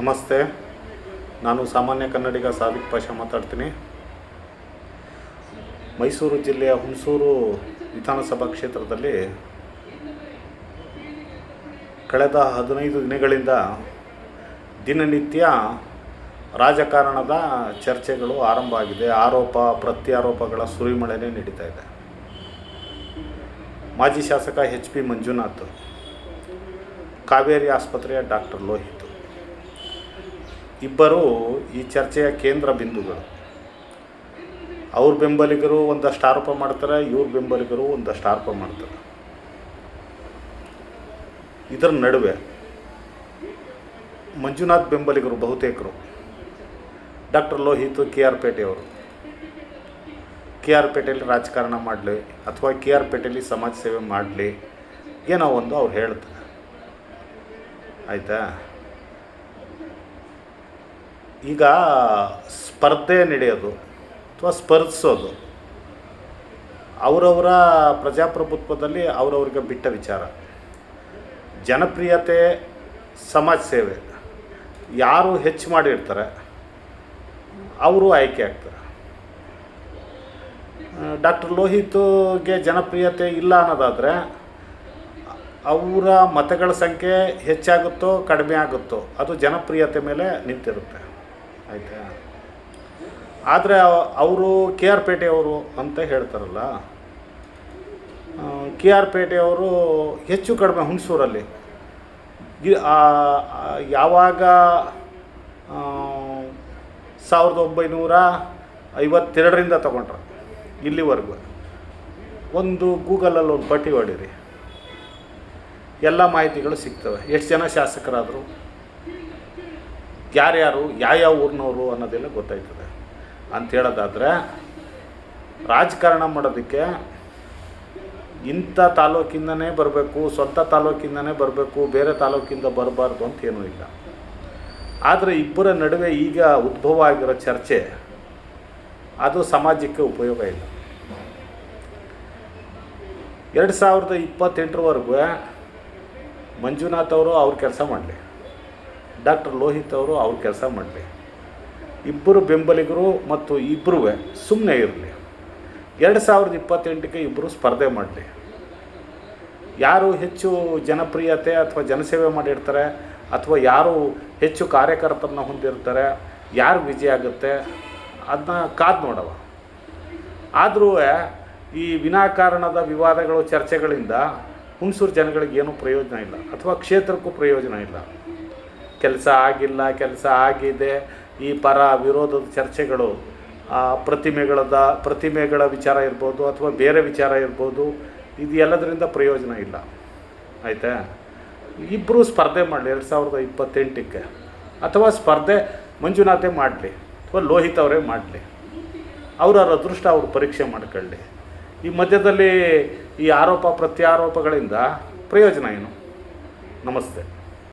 ನಮಸ್ತೆ. ನಾನು ಸಾಮಾನ್ಯ ಕನ್ನಡಿಗ ಸಾದಿಕ್ ಪಾಷಾ ಮಾತಾಡ್ತೀನಿ. ಮೈಸೂರು ಜಿಲ್ಲೆಯ ಹುಣಸೂರು ವಿಧಾನಸಭಾ ಕ್ಷೇತ್ರದಲ್ಲಿ ಕಳೆದ 15 ದಿನಗಳಿಂದ ದಿನನಿತ್ಯ ರಾಜಕಾರಣದ ಚರ್ಚೆಗಳು ಆರಂಭ ಆಗಿದೆ. ಆರೋಪ ಪ್ರತ್ಯಾರೋಪಗಳ ಸುರಿಮಳೆನೇ ನಡೀತಾ ಇದೆ. ಮಾಜಿ ಶಾಸಕ HP ಮಂಜುನಾಥ್, ಕಾವೇರಿ ಆಸ್ಪತ್ರೆಯ ಡಾಕ್ಟರ್ ಲೋಹಿತ್ ಇಬ್ಬರು ಈ ಚರ್ಚೆಯ ಕೇಂದ್ರ ಬಿಂದುಗಳು. ಅವ್ರ ಬೆಂಬಲಿಗರು ಒಂದಷ್ಟು ಆರೋಪ ಮಾಡ್ತಾರೆ, ಇವ್ರ ಬೆಂಬಲಿಗರು ಒಂದಷ್ಟು ಆರೋಪ ಮಾಡ್ತಾರೆ. ಇದರ ನಡುವೆ ಮಂಜುನಾಥ್ ಬೆಂಬಲಿಗರು ಬಹುತೇಕರು ಡಾಕ್ಟರ್ ಲೋಹಿತ್ KR ಪೇಟೆಯವರು KR ಪೇಟೆಯಲ್ಲಿ ರಾಜಕಾರಣ ಮಾಡಲಿ ಅಥವಾ KR ಪೇಟೆಯಲ್ಲಿ ಸಮಾಜ ಸೇವೆ ಮಾಡಲಿ ಏನೋ ಒಂದು ಅವ್ರು ಹೇಳ್ತಾರೆ. ಆಯಿತಾ? ಈಗ ಸ್ಪರ್ಧೆ ನಡೆಯೋದು ಅಥವಾ ಸ್ಪರ್ಧಿಸೋದು ಅವರವರ ಪ್ರಜಾಪ್ರಭುತ್ವದಲ್ಲಿ ಅವರವ್ರಿಗೆ ಬಿಟ್ಟ ವಿಚಾರ. ಜನಪ್ರಿಯತೆ, ಸಮಾಜ ಸೇವೆ ಯಾರು ಹೆಚ್ಚು ಮಾಡಿರ್ತಾರೆ ಅವರು ಆಯ್ಕೆ ಆಗ್ತಾರೆ. ಡಾಕ್ಟರ್ ಲೋಹಿತ್ಗೆ ಜನಪ್ರಿಯತೆ ಇಲ್ಲ ಅನ್ನೋದಾದರೆ ಅವರ ಮತಗಳ ಸಂಖ್ಯೆ ಹೆಚ್ಚಾಗುತ್ತೋ ಕಡಿಮೆ ಆಗುತ್ತೋ ಅದು ಜನಪ್ರಿಯತೆ ಮೇಲೆ ನಿಂತಿರುತ್ತೆ. ಆಯಿತಾ? ಆದರೆ ಅವರು KR ಪೇಟೆಯವರು ಅಂತ ಹೇಳ್ತಾರಲ್ಲ, KR ಪೇಟೆಯವರು ಹೆಚ್ಚು ಕಡಿಮೆ ಹುಣಸೂರಲ್ಲಿ ಯಾವಾಗ 1952ರಿಂದ ತಗೊಂಡ್ರೆ ಇಲ್ಲಿವರೆಗೂ ಒಂದು ಗೂಗಲಲ್ಲಿ ಒಂದು ಪಟ್ಟಿ ಹೊಡೀರಿ, ಎಲ್ಲ ಮಾಹಿತಿಗಳು ಸಿಗ್ತವೆ. ಎಷ್ಟು ಜನ ಶಾಸಕರಾದರು, ಯಾರ್ಯಾರು ಯಾವ್ಯಾವ ಊರಿನವರು ಅನ್ನೋದೆಲ್ಲ ಗೊತ್ತಾಯ್ತದೆ. ಅಂತ ಹೇಳೋದಾದರೆ ರಾಜಕಾರಣ ಮಾಡೋದಕ್ಕೆ ಇಂಥ ತಾಲೂಕಿಂದನೇ ಬರಬೇಕು, ಸ್ವಂತ ತಾಲೂಕಿಂದನೇ ಬರಬೇಕು, ಬೇರೆ ತಾಲೂಕಿಂದ ಬರಬಾರ್ದು ಅಂತ ಏನೂ ಇಲ್ಲ. ಆದರೆ ಇಬ್ಬರ ನಡುವೆ ಈಗ ಉದ್ಭವ ಆಗಿರೋ ಚರ್ಚೆ ಅದು ಸಮಾಜಕ್ಕೆ ಉಪಯೋಗ ಇಲ್ಲ. 2028ರವರೆಗೂ ಮಂಜುನಾಥ್ ಅವರು ಅವ್ರ ಕೆಲಸ ಮಾಡಲಿ, ಡಾಕ್ಟರ್ ಲೋಹಿತ್ ಅವರು ಅವ್ರ ಕೆಲಸ ಮಾಡಲಿ. ಇಬ್ಬರು ಬೆಂಬಲಿಗರು ಮತ್ತು ಇಬ್ಬರೂ ಸುಮ್ಮನೆ ಇರಲಿ. 2028ಕ್ಕೆ ಇಬ್ಬರು ಸ್ಪರ್ಧೆ ಮಾಡಲಿ. ಯಾರು ಹೆಚ್ಚು ಜನಪ್ರಿಯತೆ ಅಥವಾ ಜನಸೇವೆ ಮಾಡಿರ್ತಾರೆ ಅಥವಾ ಯಾರು ಹೆಚ್ಚು ಕಾರ್ಯಕರ್ತರನ್ನ ಹೊಂದಿರ್ತಾರೆ, ಯಾರು ವಿಜಯ ಆಗುತ್ತೆ ಅದನ್ನ ಕಾದು ನೋಡವ. ಆದರೂ ಈ ವಿನಾಕಾರಣದ ವಿವಾದಗಳು, ಚರ್ಚೆಗಳಿಂದ ಹುಣಸೂರು ಜನಗಳಿಗೆ ಏನೂ ಪ್ರಯೋಜನ ಇಲ್ಲ ಅಥವಾ ಕ್ಷೇತ್ರಕ್ಕೂ ಪ್ರಯೋಜನ ಇಲ್ಲ. ಕೆಲಸ ಆಗಿಲ್ಲ, ಕೆಲಸ ಆಗಿದೆ, ಈ ಪರ ವಿರೋಧದ ಚರ್ಚೆಗಳು, ಪ್ರತಿಮೆಗಳ ವಿಚಾರ ಇರ್ಬೋದು ಅಥವಾ ಬೇರೆ ವಿಚಾರ ಇರ್ಬೋದು, ಇದು ಎಲ್ಲದರಿಂದ ಪ್ರಯೋಜನ ಇಲ್ಲ. ಆಯಿತಾ? ಇಬ್ಬರು ಸ್ಪರ್ಧೆ ಮಾಡಲಿ 2028ಕ್ಕೆ, ಅಥವಾ ಸ್ಪರ್ಧೆ ಮಂಜುನಾಥೇ ಮಾಡಲಿ ಅಥವಾ ಲೋಹಿತ್ ಅವರೇ ಮಾಡಲಿ. ಅವರ ಅದೃಷ್ಟ ಅವರು ಪರೀಕ್ಷೆ ಮಾಡ್ಕೊಳ್ಳಿ. ಈ ಮಧ್ಯದಲ್ಲಿ ಈ ಆರೋಪ ಪ್ರತ್ಯಾರೋಪಗಳಿಂದ ಪ್ರಯೋಜನ ಏನು? ನಮಸ್ತೆ.